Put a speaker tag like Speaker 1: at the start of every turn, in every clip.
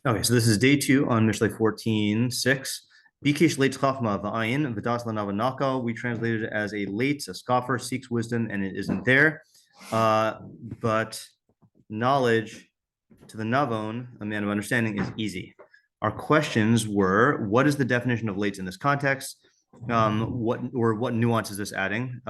Speaker 1: Okay, so this is day 2 on Mishlei 14:6. Bikish Leitz Chachma v'ayin v'das lanavanaka. We translated it as a Leitz, a scoffer, seeks wisdom, and it isn't there. But knowledge to the Navon, a man of understanding, is easy. Our questions were: what is the definition of Leitz in this context? What nuance is this adding?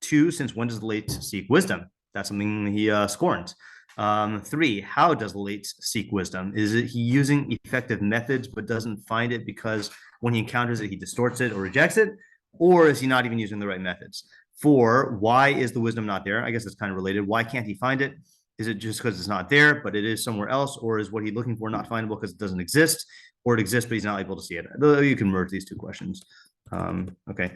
Speaker 1: 2, since when does the Leitz seek wisdom? That's something he scorns. 3, how does Leitz seek wisdom? Is it he using effective methods but doesn't find it because when he encounters it, he distorts it or rejects it? Or is he not even using the right methods? 4, why is the wisdom not there? I guess it's kind of related. Why can't he find it? Is it just because it's not there, but it is somewhere else? Or is what he's looking for not findable because it doesn't exist? Or it exists, but he's not able to see it? You can merge these two questions. Okay.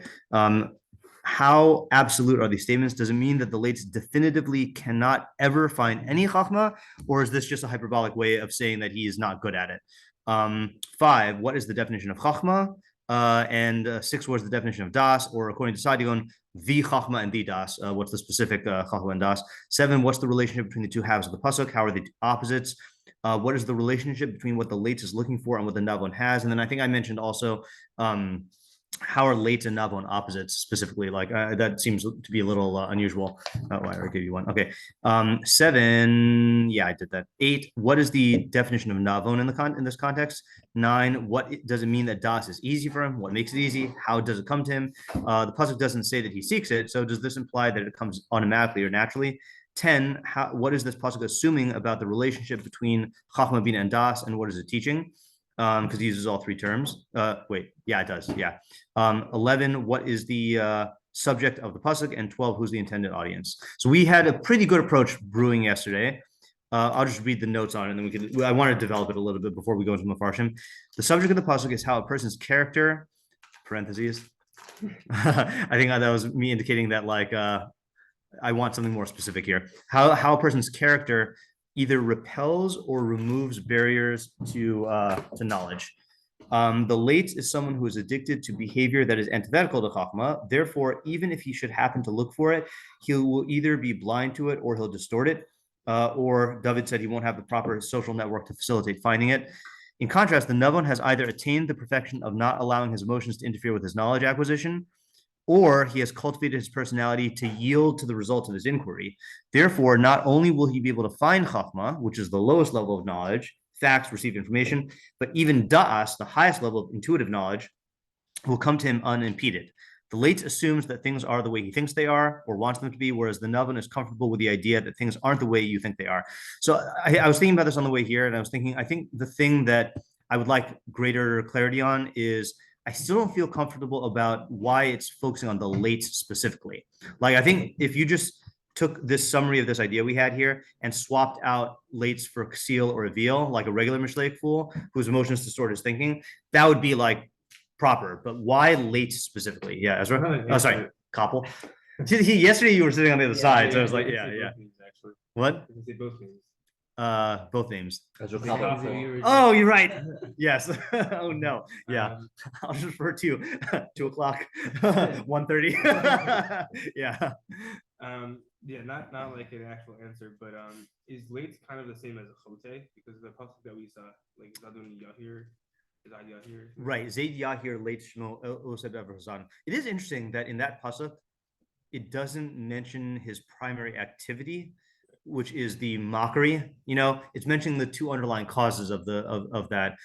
Speaker 1: How absolute are these statements? Does it mean that the Leitz definitively cannot ever find any chachma, or is this just a hyperbolic way of saying that he is not good at it? 5, what is the definition of chachma? And 6, what is the definition of das? Or according to Sadigon, the chachma and the das. What's the specific chachma and das? 7, what's the relationship between the two halves of the pasuk? How are they opposites? What is the relationship between what the Leitz is looking for and what the Navon has? And then I think I mentioned also how are Leitz and Navon opposites specifically? Like that seems to be a little unusual. Oh, I already gave you one. Okay. 7, yeah, I did that. 8, what is the definition of Navon in this context? 9, what does it mean that das is easy for him? What makes it easy? How does it come to him? The pasuk doesn't say that he seeks it, so does this imply that it comes automatically or naturally? 10, what is this pasuk assuming about the relationship between chachma, bina, and das, and what is it teaching? Because he uses all 3 terms. Wait, yeah, it does. Yeah. 11, what is the subject of the pasuk? And 12, who's the intended audience? So we had a pretty good approach brewing yesterday. I'll just read the notes on it, and then we can. I want to develop it a little bit before we go into Mefarshim. The subject of the pasuk is how a person's character (parentheses). I think that was me indicating that like I want something more specific here. How a person's character either repels or removes barriers to knowledge. The Leitz is someone who is addicted to behavior that is antithetical to Chachma. Therefore, even if he should happen to look for it, he will either be blind to it or he'll distort it. Or David said he won't have the proper social network to facilitate finding it. In contrast, the Navon has either attained the perfection of not allowing his emotions to interfere with his knowledge acquisition, or he has cultivated his personality to yield to the results of his inquiry. Therefore, not only will he be able to find Chachma, which is the lowest level of knowledge, facts, received information, but even Da'as, the highest level of intuitive knowledge, will come to him unimpeded. The Leitz assumes that things are the way he thinks they are or wants them to be, whereas the Navon is comfortable with the idea that things aren't the way you think they are. So I was thinking about this on the way here, and I was thinking, I think the thing that I would like greater clarity on is I still don't feel comfortable about why it's focusing on the Leitz specifically. Like, I think if you just took this summary of this idea we had here and swapped out Leitz for Ksil or Reveal, like a regular Mishlei fool whose emotions distort his thinking, that would be like proper. But why Leitz specifically? Yeah, Ezra. Oh, sorry, Koppel. Yesterday you were sitting on the other side, so I was like, yeah. What? Both names. Oh, you're right. Yes. Oh no. Yeah. I'll just refer to 2:00, 1:30. Yeah.
Speaker 2: Yeah, not like an actual answer, but is Leitz kind of the same as a chote? Because the pasuk that we saw, like Zadon Yahir, is that Yahir?
Speaker 1: Right. Zayd Yahir Leitz Shmo Oseb Ever Hazan. It is interesting that in that pasuk, it doesn't mention his primary activity, which is the mockery. You know, it's mentioning the 2 underlying causes of that.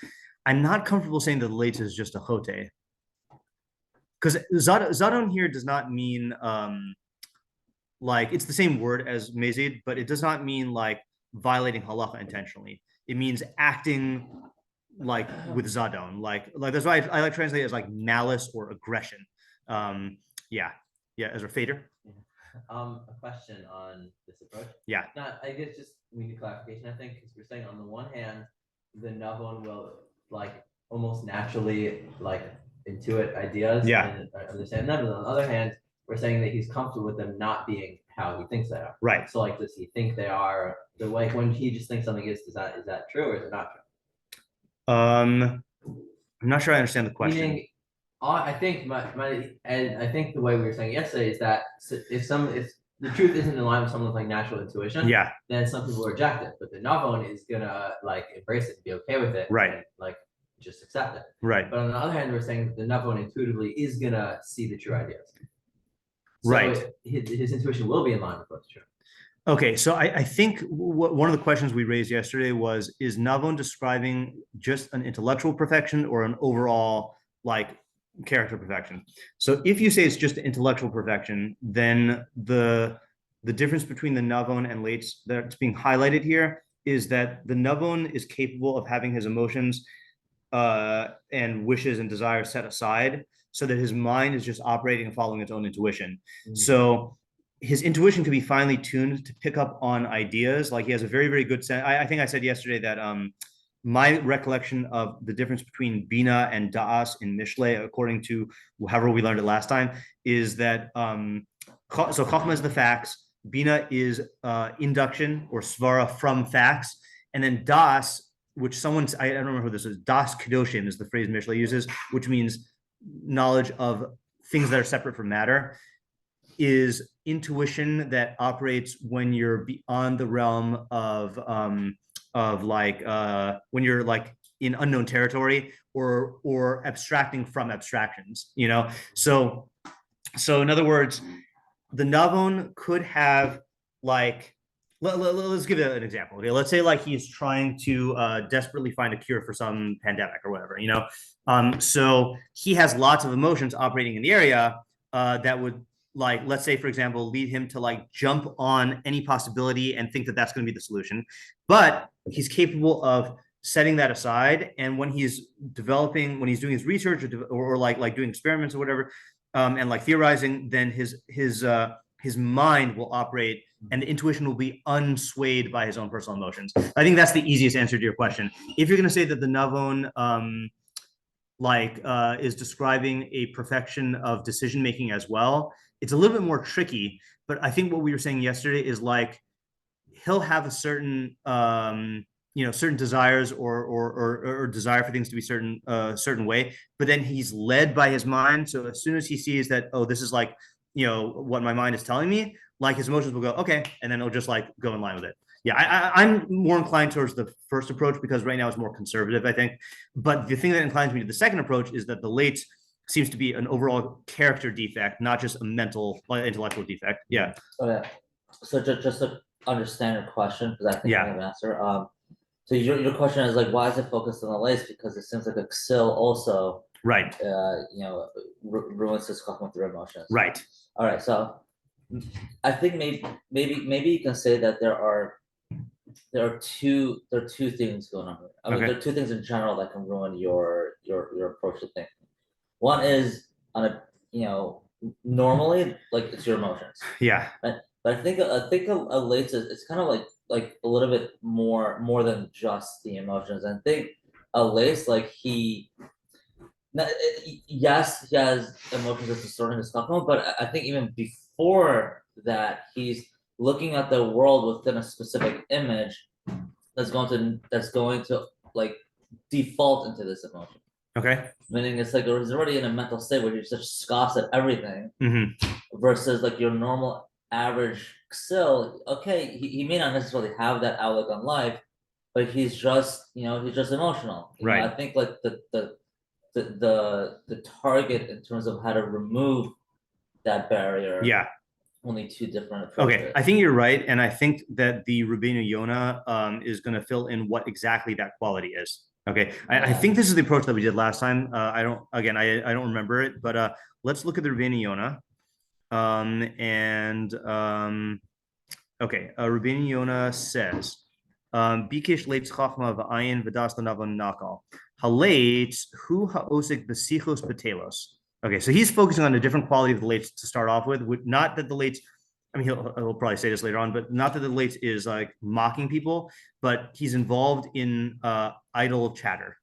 Speaker 1: I'm not comfortable saying that the Leitz is just a chote, because Zadon here does not mean like it's the same word as mezid, but it does not mean like violating halacha intentionally. It means acting like with Zadon, like that's why I like translate it as like malice or aggression. Yeah, as a fader.
Speaker 3: A question on this approach.
Speaker 1: Yeah.
Speaker 3: Not, I guess just we need clarification, I think, because we're saying on the one hand, the Navon will like almost naturally like intuit ideas and understand them. And on the other hand, we're saying that he's comfortable with them not being how he thinks they are.
Speaker 1: Right.
Speaker 3: So like, does he think they are the way when he just thinks something is that true or is it not true?
Speaker 1: I'm not sure I understand the question.
Speaker 3: Meaning, I think I think the way we were saying yesterday is that if the truth isn't in line with someone's like natural intuition,
Speaker 1: Yeah.
Speaker 3: then some people reject it. But the Navon is gonna like embrace it, be okay with it,
Speaker 1: Right.
Speaker 3: and, like just accept it.
Speaker 1: Right.
Speaker 3: But on the other hand, we're saying that the Navon intuitively is gonna see the true ideas. So
Speaker 1: Right.
Speaker 3: his intuition will be in line with what's true.
Speaker 1: Okay, so I think one of the questions we raised yesterday was, is Navon describing just an intellectual perfection or an overall like character perfection? So if you say it's just intellectual perfection, then the difference between the Navon and Leitz that's being highlighted here is that the Navon is capable of having his emotions and wishes and desires set aside so that his mind is just operating and following its own intuition. So his intuition can be finely tuned to pick up on ideas. Like he has a very, very good sense. I think I said yesterday that my recollection of the difference between Bina and Da'as in Mishlei, according to however we learned it last time, is that so Chachma is the facts, Bina is induction or svara from facts, and then Das, which I don't remember who this is, Das Kedoshim is the phrase Mishlei uses, which means knowledge of things that are separate from matter, is intuition that operates when you're beyond the realm of like when you're like in unknown territory or abstracting from abstractions, you know. So in other words, the Navon could have like let's give an example. Okay, let's say like he's trying to desperately find a cure for some pandemic or whatever, you know. So he has lots of emotions operating in the area that would, like, let's say, for example, lead him to like jump on any possibility and think that that's going to be the solution. But he's capable of setting that aside. And when he's doing his research or like doing experiments or whatever, and like theorizing, then his mind will operate and the intuition will be unswayed by his own personal emotions. I think that's the easiest answer to your question. If you're going to say that the Navon is describing a perfection of decision making as well, it's a little bit more tricky. But I think what we were saying yesterday is like he'll have a certain certain desires or desire for things to be certain way, but then he's led by his mind. So as soon as he sees that, oh, this is like, you know, what my mind is telling me, like his emotions will go, okay, and then it'll just like go in line with it. Yeah, I'm more inclined towards the first approach because right now it's more conservative, I think. But the thing that inclines me to the second approach is that the Leitz seems to be an overall character defect, not just a intellectual defect. Yeah.
Speaker 4: Oh yeah. So just to understand your question, because I think I have an answer. So your question is like, why is it focused on the Leitz? Because it seems like Xil also,
Speaker 1: right,
Speaker 4: ruins his Chachma through emotions.
Speaker 1: Right.
Speaker 4: All right. So I think maybe you can say that there are two things going on here. I mean, there are two things in general that can ruin your approach to thinking. One is on a normally like it's your emotions.
Speaker 1: Yeah.
Speaker 4: But I think a Leitz it's kind of like a little bit more than just the emotions. I think a Leitz like yes, he has emotions that's distorting his Chachma, but I think even before that, he's looking at the world within a specific image that's going to like default into this emotion. Okay. Meaning it's like he's already in a mental state where he just scoffs at everything, versus like your normal average Xil. Okay, he may not necessarily have that outlook on life, but he's just emotional. Right. I think like the target in terms of how to remove that barrier. Yeah. Only two different approaches.
Speaker 1: Okay, I think you're right, and I think that the Rabbeinu Yonah is going to fill in what exactly that quality is. Okay, I think this is the approach that we did last time. I don't remember it, but let's look at the Rabbeinu Yonah. Rabbeinu Yonah says, "Bikish leitz chachma v'ayin v'das l'navon nakal haleitz hu ha'osik b'sichos b'telos." Okay, so he's focusing on a different quality of the Leitz to start off with. Not that the Leitz, I mean, he'll probably say this later on, but not that the Leitz is like mocking people, but he's involved in idle chatter,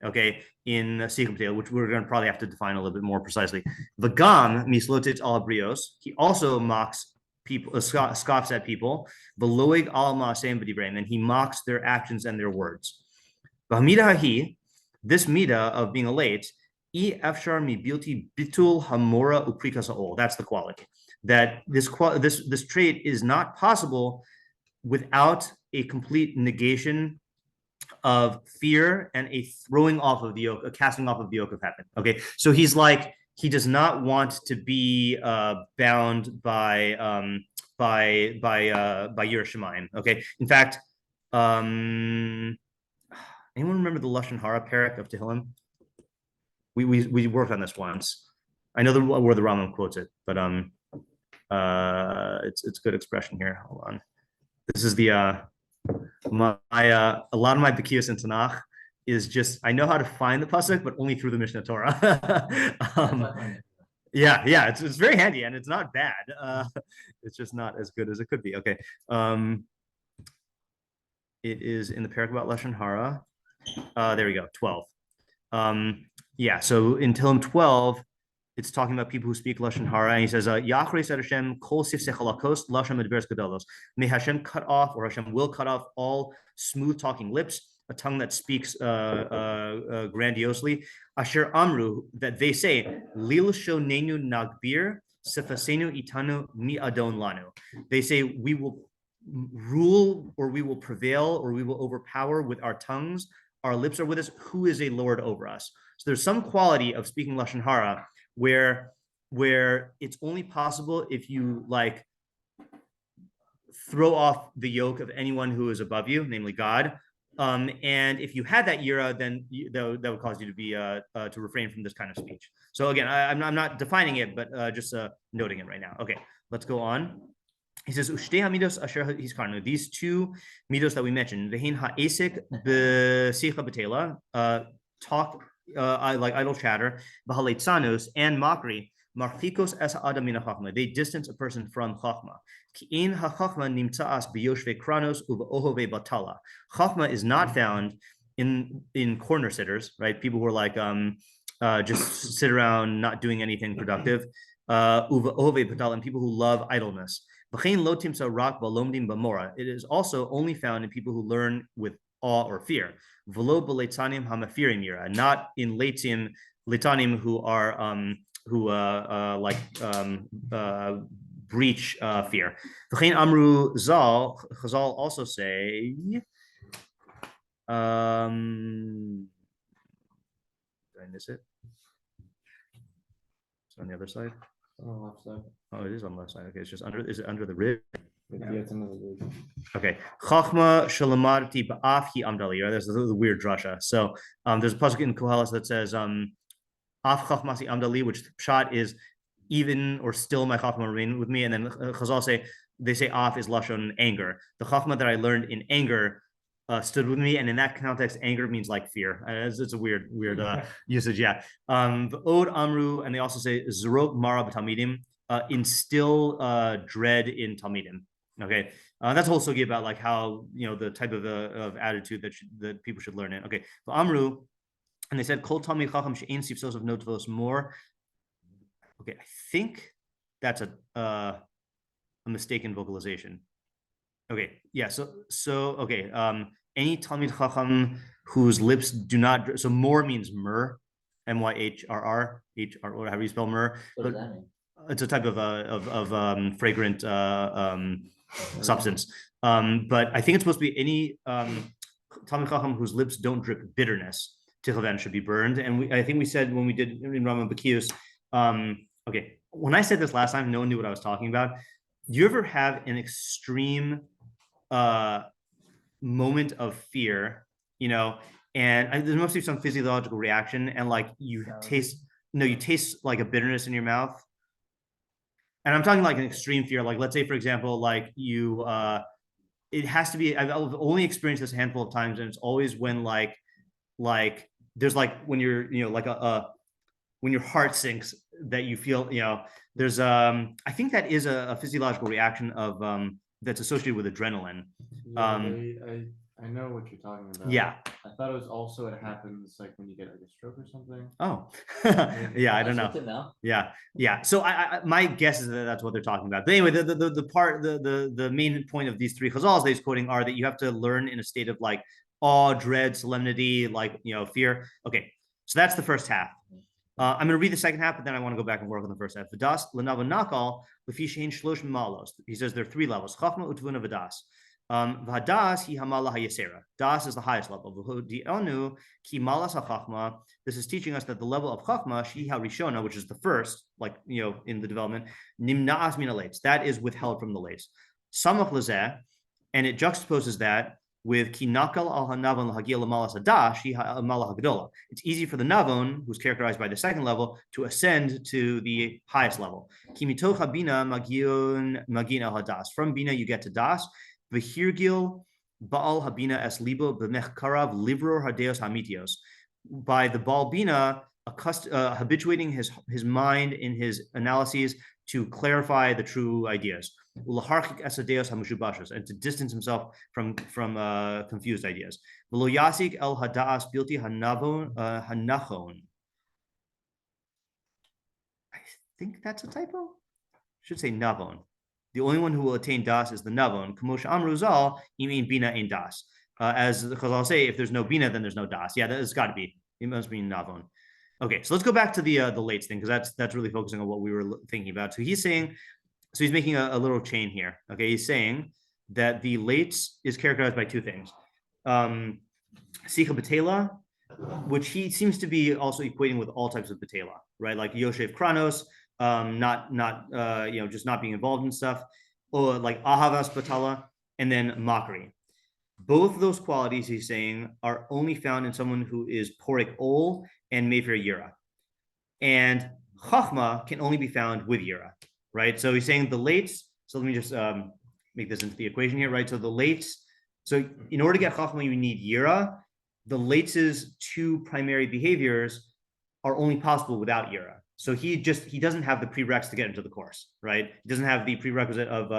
Speaker 1: okay, in Sikh, which we're going to probably have to define a little bit more precisely. V'gam mislotet al brios, he also mocks people, scoffs at people. V'loig al ma'aseim b'divrei, and he mocks their actions and their words. V'hamida hahi, this midah of being a Leitz, that's the quality. that this trait is not possible without a complete negation of fear and a throwing off of the yoke, a casting off of the yoke of heaven. Okay, so he's like, he does not want to be bound by Yerushalayim. Okay, in fact, anyone remember the Lashon Hara parak of Tehillim? We worked on this once. I know where the Rambam quotes it, but it's good expression here. Hold on. This is the a lot of my Bekios in Tanakh is just, I know how to find the pasuk, but only through the Mishnah Torah. Yeah, it's very handy and it's not bad. It's just not as good as it could be. Okay. It is in the parak about Lashon Hara. There we go, 12. Yeah, so in Tehillim 12, it's talking about people who speak Lashon Hara, and he says, Yachre said Hashem, Kol Sifsei Chalakos, Lashon Medberes Gedolos. May Hashem cut off, or Hashem will cut off all smooth talking lips, a tongue that speaks grandiosely. Asher Amru, that they say, Lil Shonenu Nagbir, Sefasenu Itanu Mi Adon Lanu. They say, we will rule, or we will prevail, or we will overpower with our tongues. Our lips are with us. Who is a Lord over us? So there's some quality of speaking Lashon Hara where it's only possible if you like throw off the yoke of anyone who is above you, namely God. And if you had that yira, then that would cause you to be to refrain from this kind of speech. So again, I'm not defining it, but just noting it right now. Okay, let's go on. He says, these two midos that we mentioned, vehin ha'esek b'sicha b'tela, talk like idle chatter, b'haletzanos, and mockery, marchikos es ha'adam min ha'chachma, they distance a person from chachma. Ki'in ha'chachma nimtza'as b'yoshvei kranos u'ba'ohove batala. Chachma is not found in corner sitters, right? People who are like just sit around not doing anything productive. U'ba'ohove batala, and people who love idleness. It is also only found in people who learn with awe or fear. Not in Leitzim who are breach fear. Amru Zal, Chazal also say, did I miss it? It's on the other side.
Speaker 3: On the left side.
Speaker 1: Oh, it is on the left side. Okay, it's just under. Is it under the rib?
Speaker 3: Yeah, it's under the rib.
Speaker 1: Okay. Chachma shalamarti ba'af hi amdali. Right, there's the weird drasha. So there's a pasuk in Koheles that says af chachmasi amdali, which pshat is even or still my chachma remain with me. And then Chazal say af is lashon anger. The chachma that I learned in anger stood with me, and in that context, anger means like fear. It's a weird usage. Yeah. Od amru, and they also say zrok mara b'talmidim, instill dread in talmidim. Okay, that's also about like how the type of attitude that people should learn in. Okay, amru, and they said kol talmid chacham she'ein sifsos of notvos more. Okay, I think that's a mistaken vocalization. Okay, yeah, so okay, any Talmid Chacham whose lips do not, so more means myrrh, MYHRR, or however you spell myrrh.
Speaker 4: What does that mean?
Speaker 1: It's a type of fragrant substance. But I think it's supposed to be any Talmid Chacham whose lips don't drip bitterness, Tichavan should be burned. And I think we said when we did in Rama Bekios, okay, when I said this last time, no one knew what I was talking about. Do you ever have an extreme moment of fear, and there must be some physiological reaction, and like you taste like a bitterness in your mouth? And I'm talking like an extreme fear, like let's say, for example, like you, it has to be, I've only experienced this a handful of times, and it's always when like there's like when you're, like when your heart sinks, that you feel, there's I think that is a physiological reaction of that's associated with adrenaline.
Speaker 5: I know what you're talking about.
Speaker 1: Yeah.
Speaker 5: I thought it was also, it happens like when you get like a stroke or something.
Speaker 1: Oh, yeah, I don't know. Yeah. So I my guess is that that's what they're talking about. But anyway, the main point of these three chazals that he's quoting are that you have to learn in a state of like awe, dread, solemnity, like fear. Okay, so that's the first half. I'm going to read the second half, but then I want to go back and work on the first half. V'das l'navon nakal l'fi shein shlosh malos. He says there are 3 levels: chachma, utvuna, v'das. V'hadas hi hamala hayasera. Das is the highest level. V'hodi'anu ki malas hachachma. This is teaching us that the level of chachma, shi harishona, which is the first, like in the development, nimnaas min leitz. That is withheld from the leitz. Samach lezeh, and it juxtaposes that with ki nakal al hanavon l'hagil l'malas hadash hi hamala hagdola. It's easy for the navon, who's characterized by the second level, to ascend to the highest level. Ki mitoch bina magin al hadas. From bina you get to das. V'hirgil baal habina es libo b'mechkarav livror hadeos hamitios. By the baal bina habituating his mind in his analyses to clarify the true ideas, and to distance himself from confused ideas. I think that's a typo. Should say Navon. The only one who will attain das is the Navon. Kamosh Amruzal, you mean bina in das. Because I'll say if there's no bina, then there's no das. Yeah, that's got to be. It must be Navon. Okay, so let's go back to the Leitz thing, because that's really focusing on what we were thinking about. So he's making a little chain here. Okay, he's saying that the Leitz is characterized by 2 things. Sikha Betela, which he seems to be also equating with all types of Betela, right? Like Yoshev Kranos, just not being involved in stuff, or like Ahavas Betala, and then mockery. Both of those qualities, he's saying, are only found in someone who is Porik Ol and Meiri Yira. And Chachma can only be found with Yira, right? So he's saying the Leitz, so let me just make this into the equation here, right? So the Leitz, so in order to get Chachma, you need Yira. The Leitz's 2 primary behaviors are only possible without Yira. So he doesn't have the prereqs to get into the course, right? He doesn't have the prerequisite of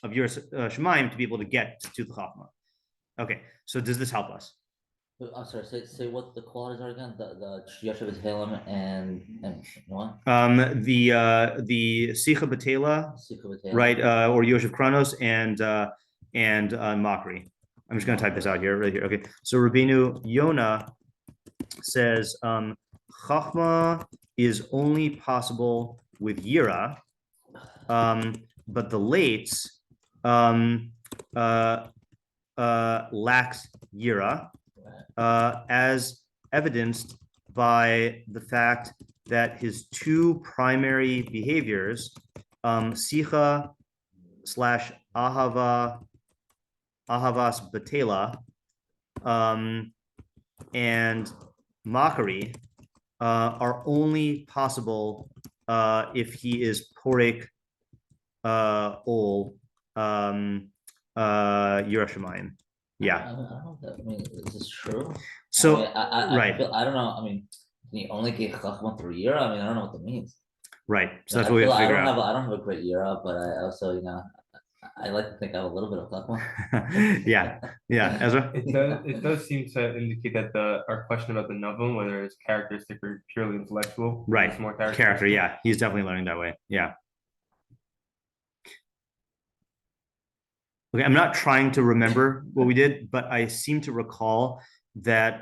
Speaker 1: Yira Shemaim to be able to get to the Chachma. Okay, so does this help us?
Speaker 4: I'm sorry. Say what the qualities are again. The Yoshev Halem and what?
Speaker 1: The Sikha Betela, right? Or Yoshev Kranos and mockery. I'm just going to type this out here, right here. Okay, so Rabbeinu Yonah says Chachma is only possible with Yira, but the Leitz lacks Yira, as evidenced by the fact that his 2 primary behaviors, Sicha / Ahavas Betela, and mockery, are only possible if he is Porik Ol Yerushalayim. Yeah.
Speaker 4: I don't know if that, is this true?
Speaker 1: So
Speaker 4: right. I don't know. Can you only get Chachma through Yira? I don't know what that means.
Speaker 1: Right. So that's what we have to figure out.
Speaker 4: I don't have a great Yira, but I also, I like to think I have a little bit of Chachma.
Speaker 1: Yeah. Ezra?
Speaker 2: It does seem to indicate that our question about the Navon, whether it's characteristic or purely intellectual,
Speaker 1: right?
Speaker 2: It's more
Speaker 1: character. Yeah, he's definitely learning that way. Yeah. Okay, I'm not trying to remember what we did, but I seem to recall that,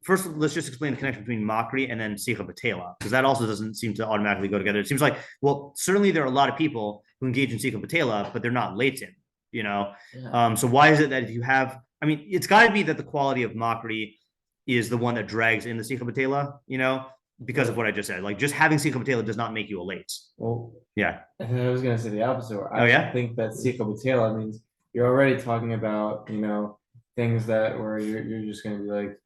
Speaker 1: first, let's just explain the connection between mockery and then Sikha Betela, because that also doesn't seem to automatically go together. It seems like, well, certainly there are a lot of people who engage in Sikha Betela, but they're not Leitzin,
Speaker 4: Yeah.
Speaker 1: So why is it that if you have, it's got to be that the quality of mockery is the one that drags in the Sikha Betela, because of what I just said. Like, just having Sikha Betela does not make you a Leitz.
Speaker 5: Well,
Speaker 1: yeah.
Speaker 5: And I was going to say the opposite. I think that Sikha Betela means you're already talking about, things that where you're just going to be like,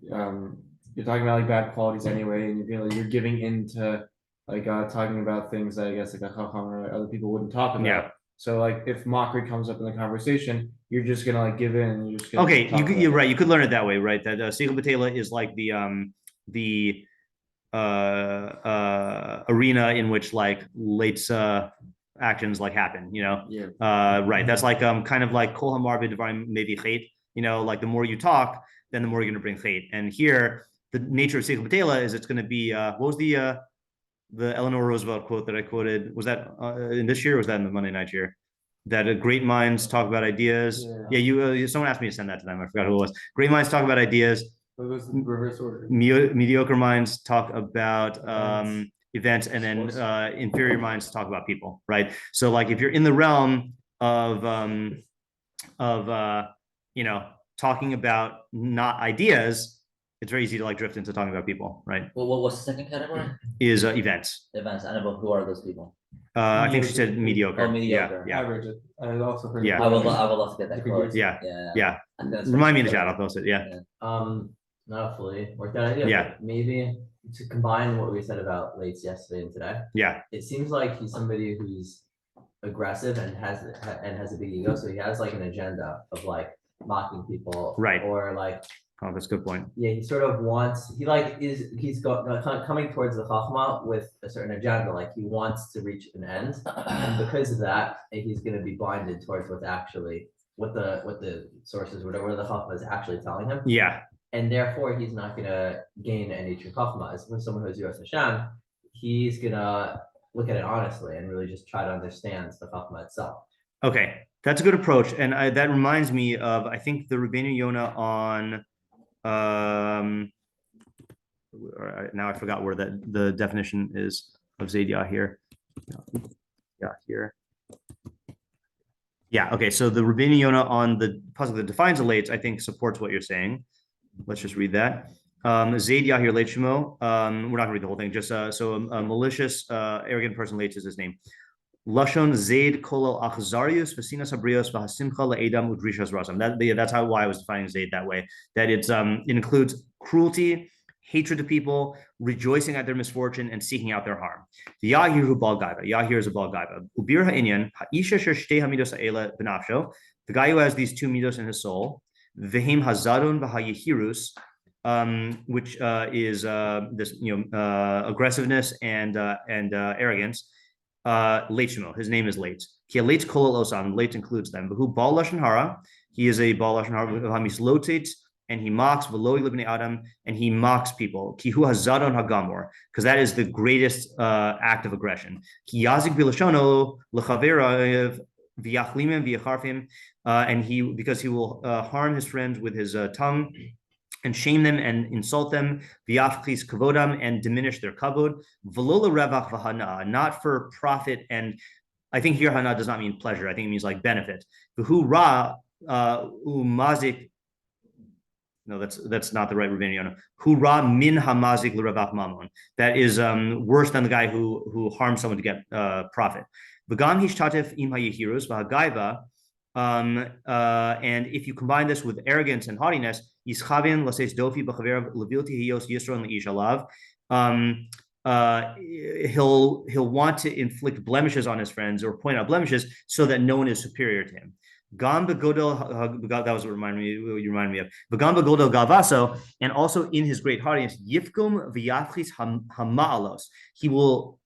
Speaker 5: you're talking about like bad qualities anyway, and you're giving into like talking about things that I guess like a chacham or other people wouldn't talk about.
Speaker 1: Yeah.
Speaker 5: So like if mockery comes up in the conversation, you're just gonna like give in and you're just gonna
Speaker 1: you're right. You could learn it that way, right? That Sikha Betela is like the arena in which like Leitz actions like happen, right? That's like kind of like kol hamar b'dvarim maybe chait, like the more you talk, then the more you're going to bring chait. And here the nature of Sikha Betela is it's going to be what was the Eleanor Roosevelt quote that I quoted? Was that in this year or was that in the Monday night year? That great minds talk about ideas. Yeah, you someone asked me to send that to them. I forgot who it was. Great minds talk about ideas,
Speaker 5: So it goes in reverse order.
Speaker 1: Mediocre minds talk about events, and then
Speaker 5: Source.
Speaker 1: inferior minds talk about people, right? So like if you're in the realm of talking about not ideas, it's very easy to like drift into talking about people, right?
Speaker 4: Well, what's the second category?
Speaker 1: Is events.
Speaker 4: Events. I know, but who are those people?
Speaker 1: I think she said mediocre.
Speaker 4: Oh, mediocre.
Speaker 1: Yeah,
Speaker 5: Average. I also heard.
Speaker 1: Yeah.
Speaker 4: I would love to get that quote.
Speaker 1: yeah,
Speaker 4: Yeah.
Speaker 1: yeah.
Speaker 4: I think that's
Speaker 1: Remind me in the
Speaker 4: good.
Speaker 1: chat. I'll post it. Yeah.
Speaker 3: Not fully worked out idea.
Speaker 1: Yeah.
Speaker 3: But maybe to combine what we said about Leitz yesterday and today.
Speaker 1: Yeah.
Speaker 3: It seems like he's somebody who's aggressive and has a big ego, so he has like an agenda of like mocking people,
Speaker 1: Right.
Speaker 3: Or like,
Speaker 1: Oh, that's a good point.
Speaker 3: yeah, he sort of wants, he's coming towards the chachma with a certain agenda, like he wants to reach an end, and because of that, he's going to be blinded towards what's actually what the sources, whatever the chachma is actually telling him.
Speaker 1: Yeah.
Speaker 3: And therefore, he's not going to gain any true chachma. As when someone who's Yiras Hashem, he's going to look at it honestly and really just try to understand the chachma itself.
Speaker 1: Okay, that's a good approach, and that reminds me of, I think, the Rabbeinu Yonah on. Now I forgot where the definition is of Zaydia here. Yeah, here. Yeah. Okay. So the Rabbeinu Yonah on the pasuk that defines the Leitz, I think, supports what you're saying. Let's just read that. Zaydia here, Leitz Shemo. We're not gonna read the whole thing. Just so a malicious, arrogant person, Leitz is his name. Lashon Zayd kolal achzarius v'sinas habrios v'hasimcha le'edam udrishas rasam. That's why I was defining Zayd that way. That it includes cruelty, hatred to people, rejoicing at their misfortune, and seeking out their harm. The Yahir hu bal gaiva. Yahir is a bal gaiva. Ubir ha'inyan ha'isha sher shtei hamidos ha'ela b'nafsho. The guy who has these two midos in his soul. V'him hazadon v'hayihirus. Which is this aggressiveness and arrogance. Leitz Shemo, his name is Leitz. Leitz kolal osam. Leitz includes them. But who bal lashon hara? He is a bal lashon hara hamislotet, and he mocks v'lo libnei adam, and he mocks people. Ki hu hazadon hagamor, because that is the greatest act of aggression. Ki yazik bilashono lechaverav v'yachlimim v'yacharfim, and because he will harm his friends with his tongue, and shame them and insult them, v'yafchis kavodam, and diminish their kavod, v'lo l'revach v'hana, not for profit. And I think here hana does not mean pleasure. I think it means like benefit. V'hu ra umazik. No, that's not the right Rabbeinu Yonah. Hu ra min hamazik l'revach mamon. That is worse than the guy who harms someone to get profit. V'gam hishtatef im hayihirus v'hagaiva. And if you combine this with arrogance and haughtiness, he'll want to inflict blemishes on his friends or point out blemishes so that no one is superior to him. That was what you reminded me of. V'gam begodel gavaso, and also in his great haughtiness, yifkum v'yafchis hamaalos. He will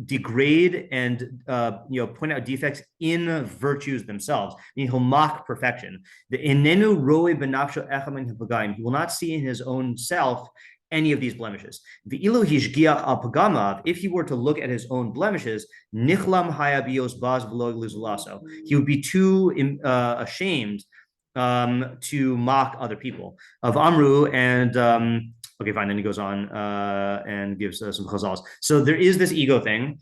Speaker 1: degrade and point out defects in virtues themselves. I mean, he'll mock perfection. The inenu roe benafsho echamin hapagayim. He will not see in his own self any of these blemishes. The ilu hishgiach al pagamav. If he were to look at his own blemishes, nichlam hayabios baz v'lo lizulaso. He would be too ashamed to mock other people. Of Amru and. Okay, fine. Then he goes on and gives some chazals. So there is this ego thing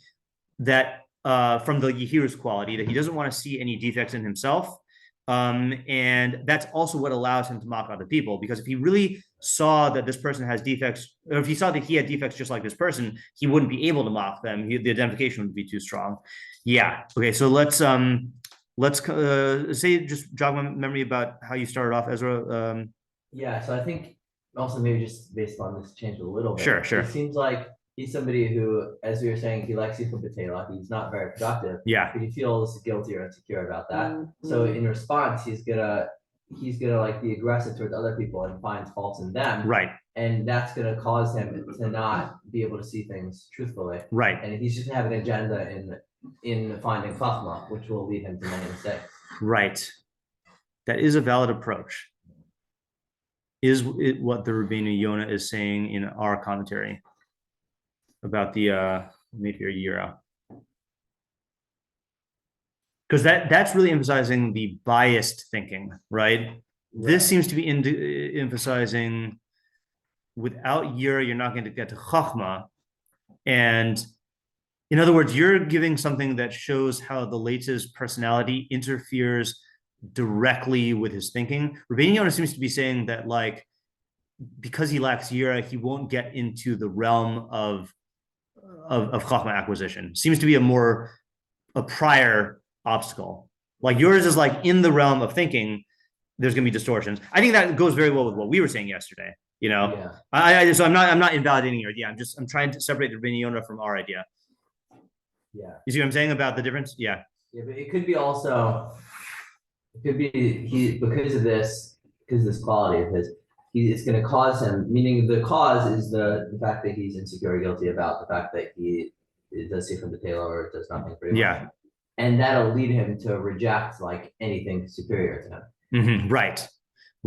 Speaker 1: that from the Yehir's quality, that he doesn't want to see any defects in himself. And that's also what allows him to mock other people. Because if he really saw that this person has defects, or if he saw that he had defects just like this person, he wouldn't be able to mock them. The identification would be too strong. Yeah. Okay, so let's say, just jog my memory about how you started off, Ezra.
Speaker 3: Yeah, so I think also maybe just based on this change a little bit.
Speaker 1: Sure.
Speaker 3: It seems like he's somebody who, as we were saying, he likes Yichud B'Teila. He's not very productive.
Speaker 1: Yeah.
Speaker 3: But he feels guilty or insecure about that. So in response, he's gonna like be aggressive towards other people and find faults in them.
Speaker 1: Right.
Speaker 3: And that's gonna cause him to not be able to see things truthfully.
Speaker 1: Right.
Speaker 3: And he's just gonna have an agenda in finding chachma, which will lead him to many mistakes. Right.
Speaker 1: That is a valid approach. Is it what the Rabbeinu Yonah is saying in our commentary about the Meiri Yira? Because that's really emphasizing the biased thinking, right? This seems to be emphasizing without Yira, you're not going to get to Chachma. And in other words, you're giving something that shows how the Leitz's personality interferes directly with his thinking. Rabbeinu Yonah seems to be saying that, like, because he lacks Yira, he won't get into the realm of Chachma acquisition. Seems to be a prior obstacle. Like yours is like in the realm of thinking, there's going to be distortions. I think that goes very well with what we were saying yesterday. You know, so I'm not invalidating your idea. I'm trying to separate the Rabbeinu Yonah from our idea.
Speaker 3: Yeah.
Speaker 1: You see what I'm saying about the difference? Yeah.
Speaker 3: Yeah, but it could be also, because of this quality of his, it's going to cause him, meaning the cause is the fact that he's insecure or guilty about the fact that he does see from the tail or does nothing for him.
Speaker 1: Yeah.
Speaker 3: And that'll lead him to reject like anything superior to him.
Speaker 1: Mm-hmm. Right.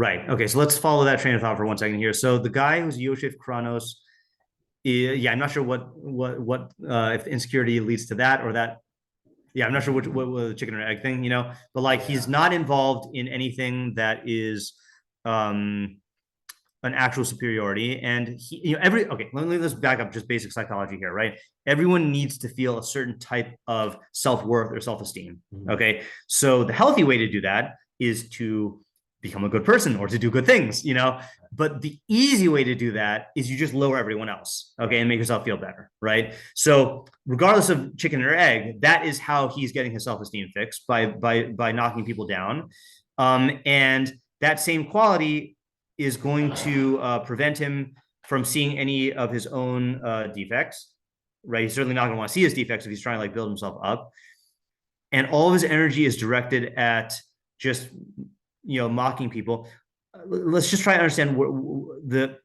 Speaker 1: Okay, so let's follow that train of thought for 1 second here. So the guy who's Yoshef Kronos, I'm not sure what if the insecurity leads to that or that. Yeah, I'm not sure what the chicken or egg thing, you know, but like he's not involved in anything that is an actual superiority. And he, you know, let's back up just basic psychology here, right? Everyone needs to feel a certain type of self-worth or self-esteem.
Speaker 3: Mm-hmm.
Speaker 1: Okay. So the healthy way to do that is to become a good person or to do good things, you know, but the easy way to do that is you just lower everyone else, okay, and make yourself feel better, right? So regardless of chicken or egg, that is how he's getting his self-esteem fixed by knocking people down. And that same quality is going to prevent him from seeing any of his own defects, right? He's certainly not going to want to see his defects if he's trying to like build himself up. And all of his energy is directed at just, you know, mocking people. Let's just try to understand the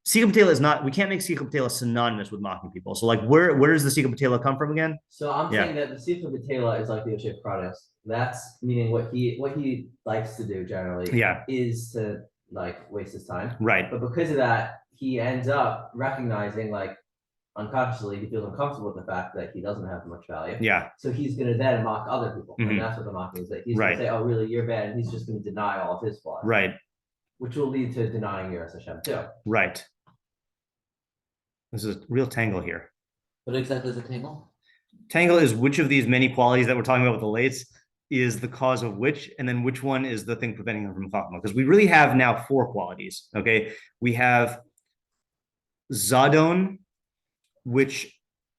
Speaker 1: Sikha Patela is not, we can't make Sikha Patela synonymous with mocking people. So like where does the Sikha Patela come from again?
Speaker 3: So I'm saying that the Sikha Patela is like the Yoshef Kronos. That's meaning what he likes to do generally is to like waste his time.
Speaker 1: Right.
Speaker 3: But because of that, he ends up recognizing like unconsciously he feels uncomfortable with the fact that he doesn't have much value.
Speaker 1: Yeah.
Speaker 3: So he's gonna then mock other people.
Speaker 1: Mm-hmm.
Speaker 3: And that's what the mocking is, that he's gonna say, oh really, you're bad, and he's just gonna deny all of his flaws.
Speaker 1: Right.
Speaker 3: Which will lead to denying Yiras Hashem too.
Speaker 1: Right. This is a real tangle here.
Speaker 4: What exactly is a tangle?
Speaker 1: Tangle is which of these many qualities that we're talking about with the Leitz is the cause of which, and then which one is the thing preventing him from Chachma. Because we really have now 4 qualities. Okay. We have Zadon, which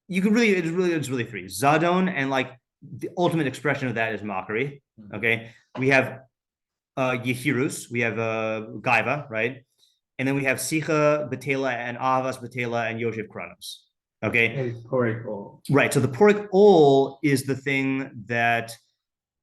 Speaker 1: you could it's really 3. Zadon, and like the ultimate expression of that is mockery. Okay. We have Yehirus, we have Gaiva, right? And then we have Sikha Batela and Avas Batela and Yoshef Kronos. Okay.
Speaker 5: Porik Ol.
Speaker 1: Right. So the Porik Ol is the thing that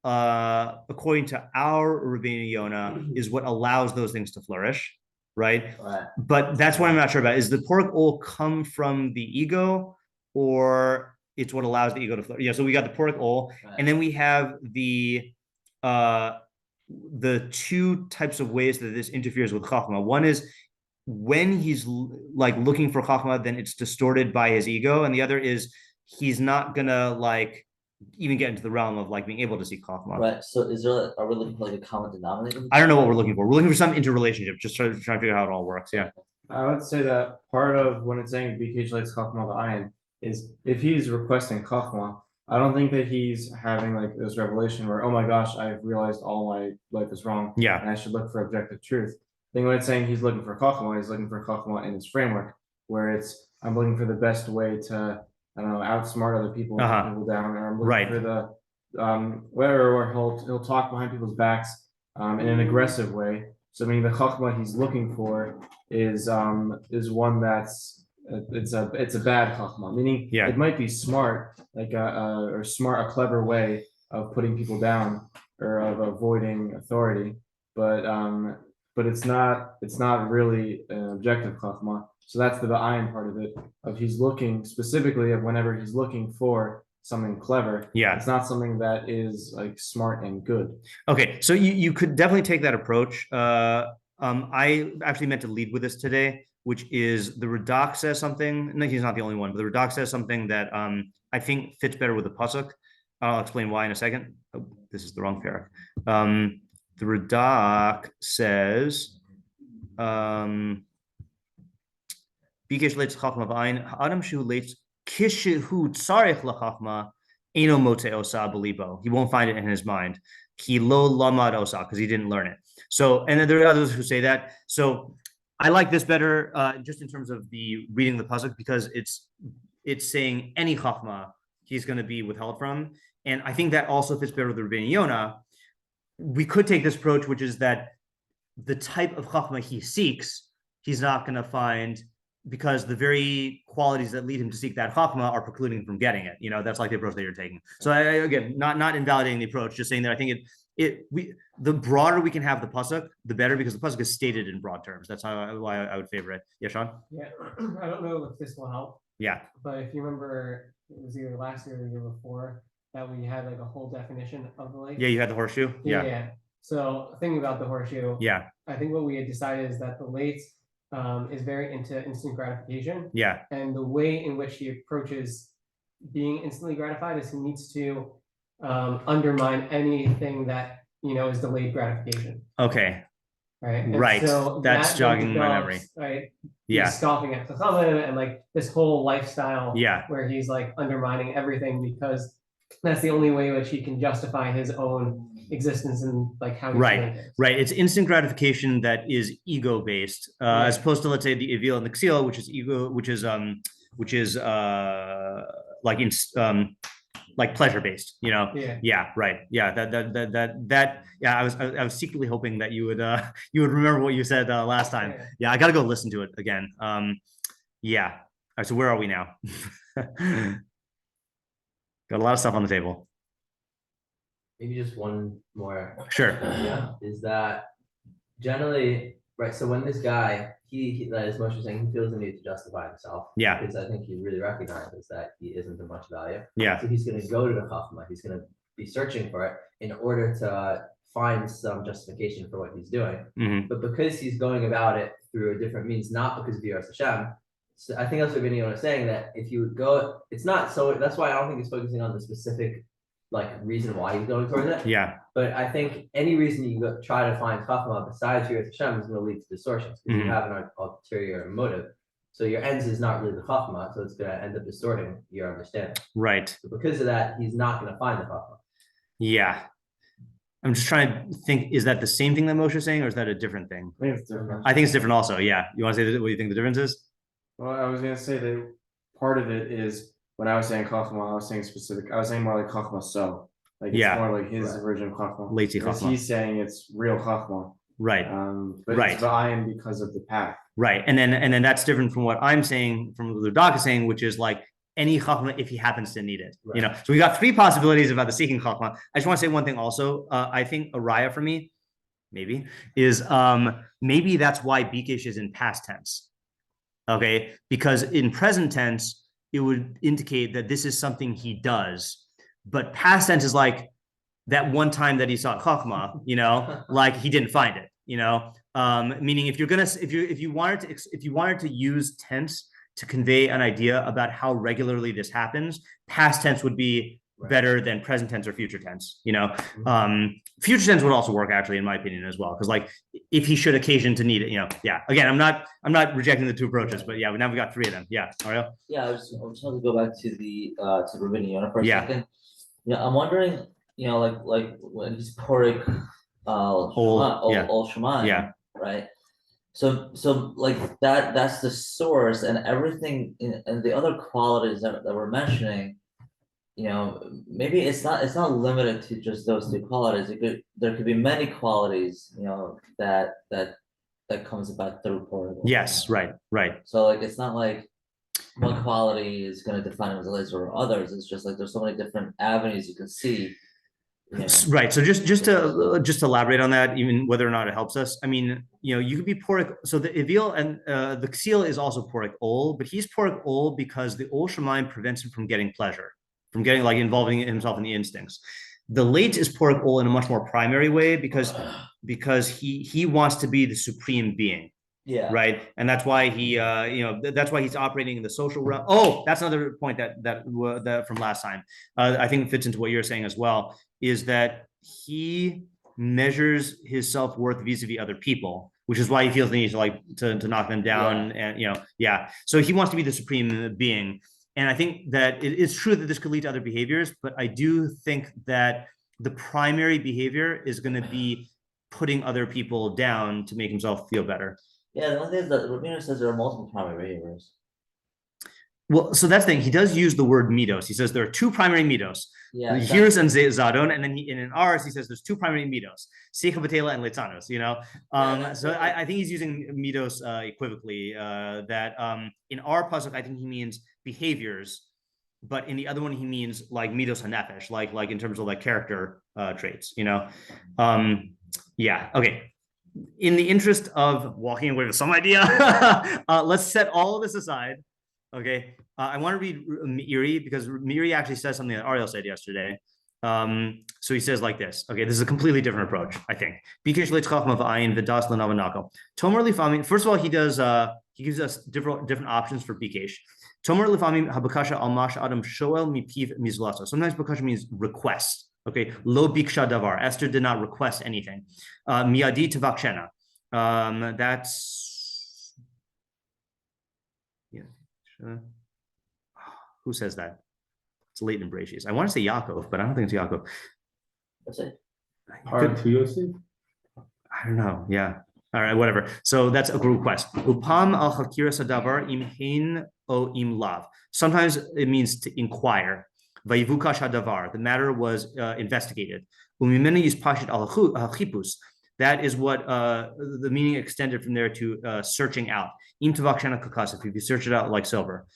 Speaker 1: according to our Rabbeinu Yonah is what allows those things to flourish. Right. But that's what I'm not sure about. Is the Porik Ol come from the ego, or it's what allows the ego to flourish? Yeah. So we got the Porik Ol, and then we have the 2 types of ways that this interferes with Chachma. One is when he's like looking for Chachma, then it's distorted by his ego. And the other is he's not gonna like even get into the realm of like being able to see Chachma.
Speaker 4: Right. So are we looking for like a common denominator?
Speaker 1: I don't know what we're looking for. We're looking for some interrelationship, just trying to figure out how it all works. Yeah.
Speaker 5: I would say that part of when it's saying BK Leitz Chachma the Ayin is if he's requesting Chachma, I don't think that he's having like this revelation where, oh my gosh, I've realized all my life is wrong.
Speaker 1: Yeah.
Speaker 5: And I should look for objective truth. I think when it's saying he's looking for Chachma, he's looking for Chachma in his framework, where it's, I'm looking for the best way to, I don't know, outsmart other people, people down, or I'm looking for the, where he'll talk behind people's backs in an aggressive way. So I mean, the Chachma he's looking for is one that's, it's a bad Chachma, meaning it might be smart, like a clever way of putting people down or of avoiding authority, but it's not really an objective Chachma. So that's the ayin part of it, of he's looking specifically of whenever he's looking for something clever. Yeah. It's not something that is like smart and good.
Speaker 1: Okay. So you could definitely take that approach. I actually meant to lead with this today, which is the Radak says something. No, he's not the only one, but the Radak says something that I think fits better with the pasuk. I'll explain why in a second. Oh, this is the wrong parak. the Radak says, Bikesh Leitz Chachma V'ayin, Adam Shu Leitz Kishehu Tzarech LaChachma, Eno Mote Osa Belibo. He won't find it in his mind. Ki lo lamad osa, because he didn't learn it. So, and then there are others who say that. So I like this better, just in terms of the reading the pasuk, because it's saying any chachma he's going to be withheld from, and I think that also fits better with the Rabbeinu Yonah. We could take this approach, which is that the type of chachma he seeks, he's not going to find, because the very qualities that lead him to seek that chachma are precluding him from getting it. That's like the approach that you're taking. So again, not invalidating the approach, just saying that I think the broader we can have the pasuk, the better, because the pasuk is stated in broad terms. That's why I would favor it. Yeah, Sean?
Speaker 6: Yeah, I don't know if this will help.
Speaker 1: Yeah.
Speaker 6: But if you remember, it was either last year or the year before that we had like a whole definition of the lake.
Speaker 1: Yeah, you had the horseshoe. Yeah.
Speaker 6: So thinking about the horseshoe.
Speaker 1: Yeah.
Speaker 6: I think what we had decided is that the Leitz is very into instant gratification.
Speaker 1: Yeah.
Speaker 6: And the way in which he approaches being instantly gratified is he needs to undermine anything that is delayed gratification.
Speaker 1: Okay.
Speaker 6: Right. And
Speaker 1: right.
Speaker 6: So
Speaker 1: that's jogging my memory.
Speaker 6: Right.
Speaker 1: Yeah.
Speaker 6: He's scoffing at Chachamim and like this whole lifestyle.
Speaker 1: Yeah.
Speaker 6: Where he's like undermining everything because that's the only way in which he can justify his own existence and like how he's doing things.
Speaker 1: Right. It's instant gratification that is ego based, as opposed to, let's say, the Evil and the Ksil, which is ego, which is like pleasure based. Yeah. Right. Yeah. That. Yeah. I was secretly hoping that you would remember what you said last time. Yeah. I got to go listen to it again. Yeah. All right. So where are we now? Got a lot of stuff on the table.
Speaker 3: Maybe just one more.
Speaker 1: Sure.
Speaker 3: Yeah, is that generally right? So when this guy, he as Moshe was saying, he feels the need to justify himself.
Speaker 1: Yeah.
Speaker 3: Because I think he really recognizes that he isn't of much value.
Speaker 1: Yeah.
Speaker 3: So he's going to go to the Chachma. He's going to be searching for it in order to find some justification for what he's doing.
Speaker 1: Mm-hmm.
Speaker 3: But because he's going about it through a different means, not because of Yiras Hashem. So I think that's what Rabbeinu Yonah is saying, that if you go, it's not so. That's why I don't think he's focusing on the specific reason why he's going towards it.
Speaker 1: Yeah.
Speaker 3: But I think any reason you go, try to find chachma besides Yiras Hashem is going to lead to distortions because you have an ulterior motive. So your ends is not really the chachma, so it's going to end up distorting your understanding.
Speaker 1: Right.
Speaker 3: So because of that, he's not going to find the chachma.
Speaker 1: Yeah. I'm just trying to think, is that the same thing that Moshe is saying, or is that a different thing?
Speaker 5: I think it's different.
Speaker 1: I think it's different also. Yeah. You want to say what you think the difference is?
Speaker 5: Well, I was going to say that part of it is when I was saying chachma, I was saying specific. I was saying more like chachma so. Like it's more like his version of chachma.
Speaker 1: Leitz chachma.
Speaker 5: He's saying it's real chachma.
Speaker 1: Right.
Speaker 5: But it's v'ayin because of the path.
Speaker 1: Right. And then that's different from what I'm saying, from what the Radak is saying, which is like any chachma if he happens to need it.
Speaker 3: Right.
Speaker 1: So we got three possibilities about the seeking chachma. I just want to say one thing also. I think a raya for me, maybe, is maybe that's why Bikesh is in past tense. Okay, because in present tense, it would indicate that this is something he does, but past tense is like that one time that he saw chachma, like he didn't find it, meaning if you wanted to use tense to convey an idea about how regularly this happens, past tense would be better than present tense or future tense. Future tense would also work actually, in my opinion, as well, because like if he should occasion to need it, again, I'm not rejecting the two approaches, but now we got three of them. Ariel?
Speaker 4: I just want to go back to the Rabbeinu Yonah for a second. I'm wondering, like when he's pouring Ol Shemaim, right? So like that's the source, and everything and the other qualities that we're mentioning. Maybe it's not limited to just those two qualities. There could be many qualities, that comes about through portable.
Speaker 1: Yes, right.
Speaker 4: So like it's not like one quality is going to define him as a laser or others. It's just like there's so many different avenues you can see.
Speaker 1: Right. So just to elaborate on that, even whether or not it helps us. I mean, you could be porik. So the Evil and the Ksil is also porik ol, but he's porik ol because the ol shemaim prevents him from getting pleasure, from getting involving himself in the instincts. The Leitz is porik ol in a much more primary way because he wants to be the supreme being.
Speaker 4: Yeah.
Speaker 1: Right. And that's why that's why he's operating in the social realm. Oh, that's another point that from last time. I think fits into what you're saying as well, is that he measures his self-worth vis-a-vis other people, which is why he feels the need to like to knock them down. And so he wants to be the supreme being. And I think that it's true that this could lead to other behaviors, but I do think that the primary behavior is going to be putting other people down to make himself feel better.
Speaker 4: Yeah, the only thing is that Rabbeinu says there are multiple primary behaviors.
Speaker 1: Well, so that's the thing. He does use the word midos. He says there are two primary midos.
Speaker 4: Yeah.
Speaker 1: Here's and Zadon, and then in ours he says there's two primary midos, Sikha Batela and Leitzanos. So I think he's using midos equivocally. That in our pasuk I think he means behaviors, but in the other one he means like midos hanefesh, like in terms of like character traits. Okay. In the interest of walking away with some idea, let's set all of this aside. Okay, I want to read Meiri because Meiri actually says something that Ariel said yesterday. So he says like this. Okay, this is a completely different approach, I think. First of all, he gives us different options for bikesh. Sometimes bakasha means request. Okay, lo biksha davar. Esther did not request anything. Miyadi tavakshena. That's who says that? It's Leighton Bracious. I want to say Yaakov, but I don't think it's Yaakov.
Speaker 4: That's it.
Speaker 2: Hard to Yosef?
Speaker 1: I don't know. Yeah. All right, whatever. So that's a request. Upam al chakiras hadavar im hein o im lav. Sometimes it means to inquire. Vayivukash hadavar. The matter was investigated. Umimena yispashit al chipus. That is what the meaning extended from there to searching out. Im tavakshana kakasif, if you search it out like silver.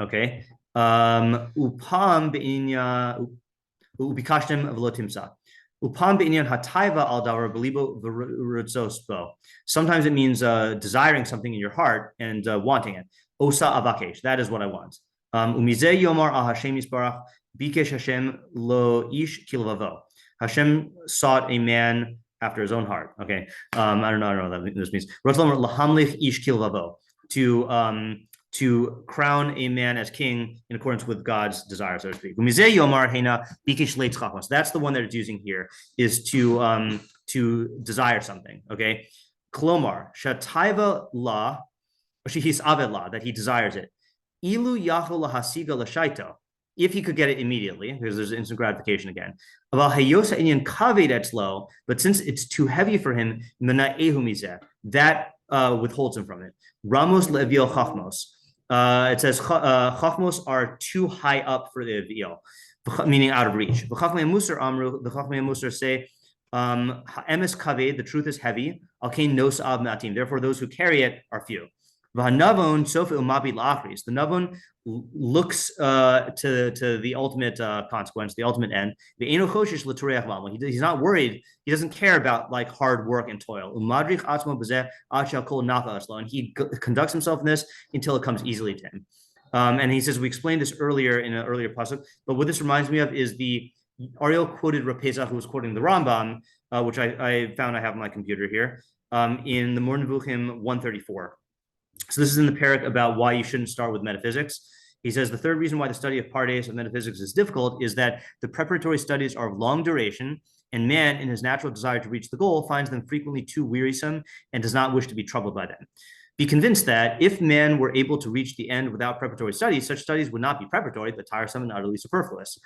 Speaker 1: Okay. Upam be'inya ubikashtem v'lotimsa. Upam be'inyan hataiva al davar belibo v'rutzosbo. Sometimes it means desiring something in your heart and wanting it. Osa avakesh. That is what I want. Umizeh yomar al Hashem yisbarach bikesh Hashem lo ish kilvavo. Hashem sought a man after his own heart. Okay, I don't know what this means. To crown a man as king in accordance with God's desire, so to speak. That's the one that it's using here, is to desire something. Okay, klomar shataiva la, shehis aved la, that he desires it. Ilu yachol lahasiga l'shaito. If he could get it immediately, because there's instant gratification again. But since it's too heavy for him, that withholds him from it. Ramos le'evil chachmos. It says chachmos are too high up for the evil, meaning out of reach. The Chachmei Musar say, emes kaved, the truth is heavy. Alkein nos av matim. Therefore, those who carry it are few. Navon sofa umabi la'achris. The Navon looks to the ultimate consequence, the ultimate end. He's not worried. He doesn't care about like hard work and toil. And he conducts himself in this until it comes easily to him. And he says, we explained this earlier in an earlier pasuk, but what this reminds me of is the Ariel quoted Rav Pesach, who was quoting the Rambam, which I found I have on my computer here, in the Mor Nevuchim 134. So this is in the parak about why you shouldn't start with metaphysics. He says the third reason why the study of pardes of metaphysics is difficult is that the preparatory studies are of long duration, and man, in his natural desire to reach the goal, finds them frequently too wearisome and does not wish to be troubled by them. Be convinced that if man were able to reach the end without preparatory studies, such studies would not be preparatory, but tiresome and utterly superfluous.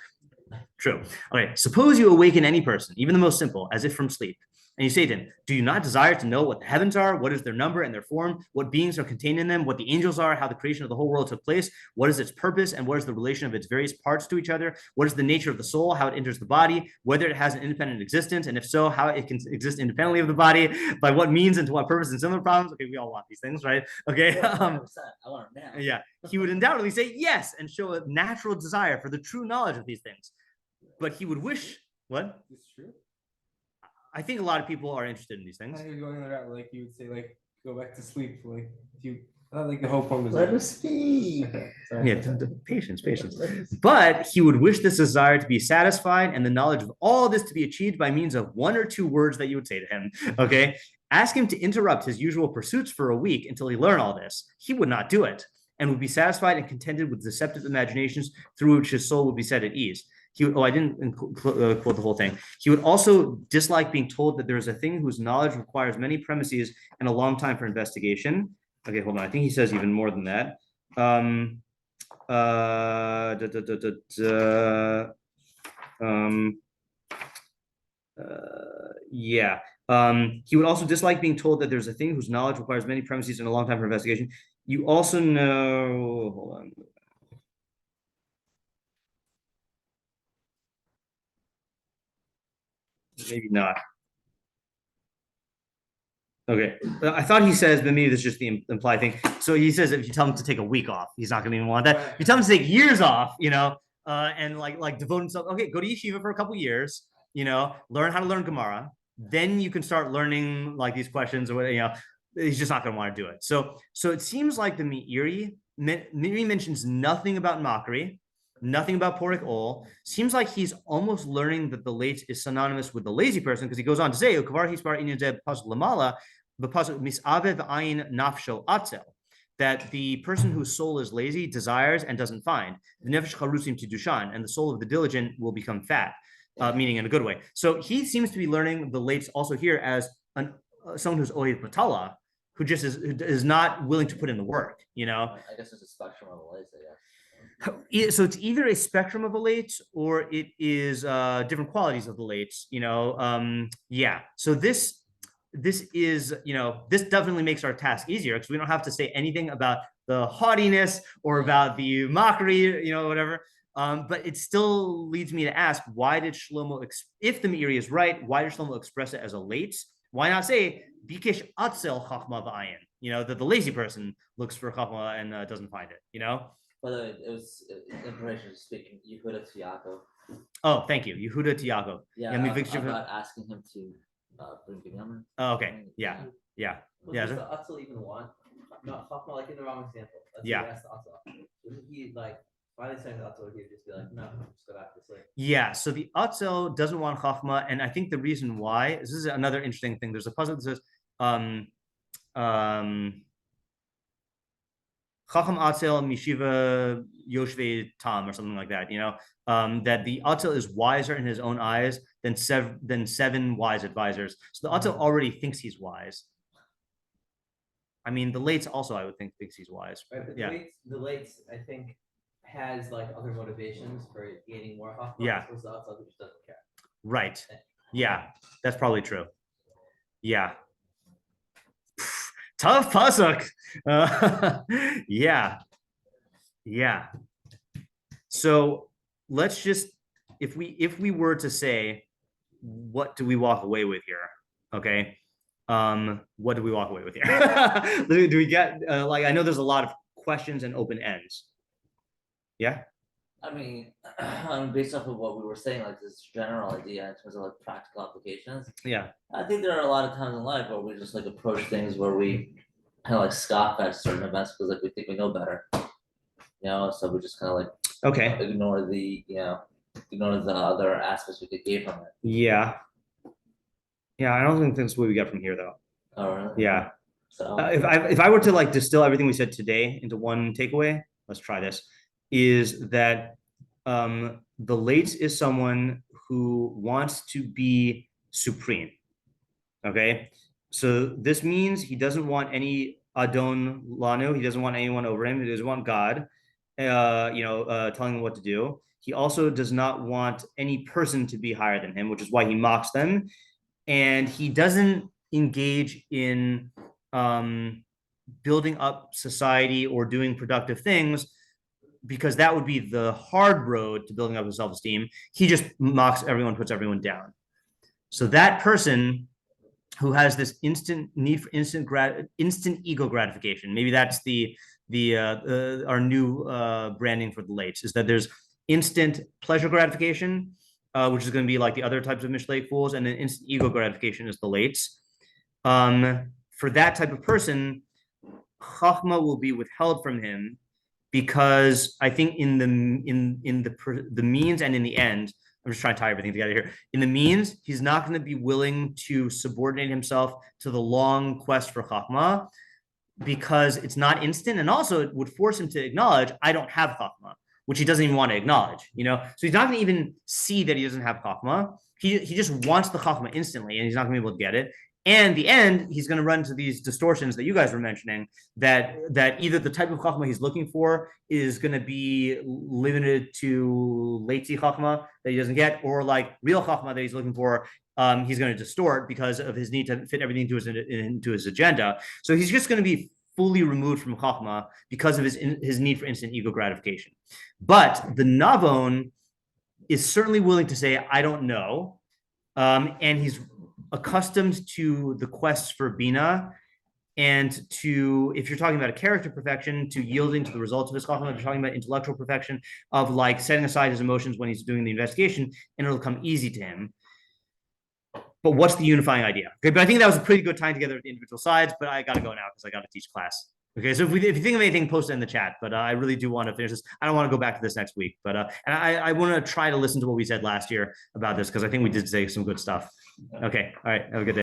Speaker 1: True. Okay, suppose you awaken any person, even the most simple, as if from sleep. And you say to him, do you not desire to know what the heavens are? What is their number and their form? What beings are contained in them? What the angels are? How the creation of the whole world took place? What is its purpose? And what is the relation of its various parts to each other? What is the nature of the soul? How it enters the body? Whether it has an independent existence? And if so, how it can exist independently of the body? By what means and to what purpose and similar problems? Okay, we all want these things, right? Okay.
Speaker 4: I want it now.
Speaker 1: Yeah. He would undoubtedly say yes and show a natural desire for the true knowledge of these things. But he would wish, what?
Speaker 5: It's true.
Speaker 1: I think a lot of people are interested in these things.
Speaker 5: I was going on the route, like you would say, like go back to sleep. Like you, I thought like the whole point was
Speaker 4: Let
Speaker 5: like,
Speaker 4: us speak.
Speaker 1: Yeah, patience. But he would wish this desire to be satisfied and the knowledge of all this to be achieved by means of one or two words that you would say to him. Okay, ask him to interrupt his usual pursuits for a week until he learned all this. He would not do it and would be satisfied and contented with deceptive imaginations through which his soul would be set at ease. I didn't quote the whole thing. He would also dislike being told that there is a thing whose knowledge requires many premises and a long time for investigation. Okay, hold on. I think he says even more than that. Yeah. He would also dislike being told that there's a thing whose knowledge requires many premises and a long time for investigation. You also know, hold on. Maybe not. Okay. I thought he says, but maybe this is just the implied thing. So he says if you tell him to take a week off, he's not going to even want that. If you tell him to take years off, and like devote himself. Okay, go to yeshiva for a couple years. Learn how to learn Gemara. Then you can start learning like these questions or what. He's just not going to want to do it. So it seems like the Meiri mentions nothing about mockery. Nothing about Porik Ol. Seems like he's almost learning that the Leitz is synonymous with the lazy person because he goes on to say, that the person whose soul is lazy desires and doesn't find. And the soul of the diligent will become fat, meaning in a good way. So he seems to be learning the Leitz also here as someone who's ohev batala, who just is not willing to put in the work.
Speaker 4: I guess it's a spectrum of the Leitz, I guess.
Speaker 1: So it's either a spectrum of the Leitz or it is different qualities of the Leitz. Yeah. So this is this definitely makes our task easier because we don't have to say anything about the haughtiness or about the mockery, whatever. But it still leads me to ask, why did Shlomo, if the Meiri is right, why did Shlomo express it as a Leitz? Why not say bikesh atzel chachma v'ayin? That the lazy person looks for chachma and doesn't find it.
Speaker 4: By the way, it was information speaking. Yehuda to Yaakov.
Speaker 1: Oh, thank you, Yehuda to Yaakov.
Speaker 4: Yeah, about asking him to bring Binyamin.
Speaker 1: Oh, okay. Yeah.
Speaker 3: Well,
Speaker 1: Yeah.
Speaker 3: does the Atzel even want? No, Chachma, like in the wrong example. Let's
Speaker 1: Yeah.
Speaker 3: say he asked the Atzel. Wouldn't he why are they saying the Atzel? He would just be like, no, just go back to sleep.
Speaker 1: Yeah. So the Atzel doesn't want Chachma, and I think the reason why this is another interesting thing. There's a pasuk that says, Chacham Atzel Mishiva Yoshve Tam or something like that, that the Atzel is wiser in his own eyes than seven wise advisors. So the Atzel already thinks he's wise. I mean, the Leitz also, I would think, thinks he's wise.
Speaker 3: Right, but
Speaker 1: yeah.
Speaker 3: the Leitz, I think, has other motivations for gaining more Chachma.
Speaker 1: Yeah.
Speaker 3: So the Atzel just doesn't care.
Speaker 1: Right. Yeah, that's probably true. Yeah. Tough pasuk. Yeah. So let's just, if we were to say, what do we walk away with here? Okay. What do we walk away with here? Do we get I know there's a lot of questions and open ends. Yeah.
Speaker 4: I mean, based off of what we were saying, this general idea in terms of practical applications.
Speaker 1: Yeah.
Speaker 4: I think there are a lot of times in life where we just approach things where we kind of scoff at certain events because we think we know better. So we just kind of
Speaker 1: okay,
Speaker 4: ignore the other aspects we could gain from it.
Speaker 1: Yeah. I don't think that's what we get from here though.
Speaker 4: Oh really?
Speaker 1: Yeah.
Speaker 4: So
Speaker 1: if I were to distill everything we said today into one takeaway, let's try this. Is that the Leitz is someone who wants to be supreme. Okay, so this means he doesn't want any Adon Lanu. He doesn't want anyone over him. He doesn't want God, telling him what to do. He also does not want any person to be higher than him, which is why he mocks them. And he doesn't engage in building up society or doing productive things, because that would be the hard road to building up his self-esteem. He just mocks everyone, puts everyone down. So that person who has this instant need for instant ego gratification, maybe that's our new branding for the Leitz, is that there's instant pleasure gratification, which is going to be the other types of Mishlei fools, and then instant ego gratification is the Leitz. For that type of person, Chachma will be withheld from him, because I think in the means and in the end, I'm just trying to tie everything together here. In the means, he's not going to be willing to subordinate himself to the long quest for Chachma, because it's not instant, and also it would force him to acknowledge, I don't have Chachma. which he doesn't even want to acknowledge, so he's not going to even see that he doesn't have chachma. He just wants the chachma instantly, and he's not going to be able to get it. And the end, he's going to run into these distortions that you guys were mentioning, that either the type of chachma he's looking for is going to be limited to Leitzi chachma that he doesn't get, or like real chachma that he's looking for, he's going to distort because of his need to fit everything into his agenda. So he's just going to be fully removed from chachma because of his need for instant ego gratification. But the Navon is certainly willing to say, I don't know, and he's accustomed to the quests for Bina, and to, if you're talking about a character perfection, to yielding to the results of his chachma. If you're talking about intellectual perfection, of like setting aside his emotions when he's doing the investigation, and it'll come easy to him. But what's the unifying idea? Okay, but I think that was a pretty good tying together of the individual sides, but I got to go now because I got to teach class. Okay, so if you think of anything, post it in the chat, but I really do want to finish this. I don't want to go back to this next week, but and I want to try to listen to what we said last year about this, because I think we did say some good stuff. Okay, all right, have a good day.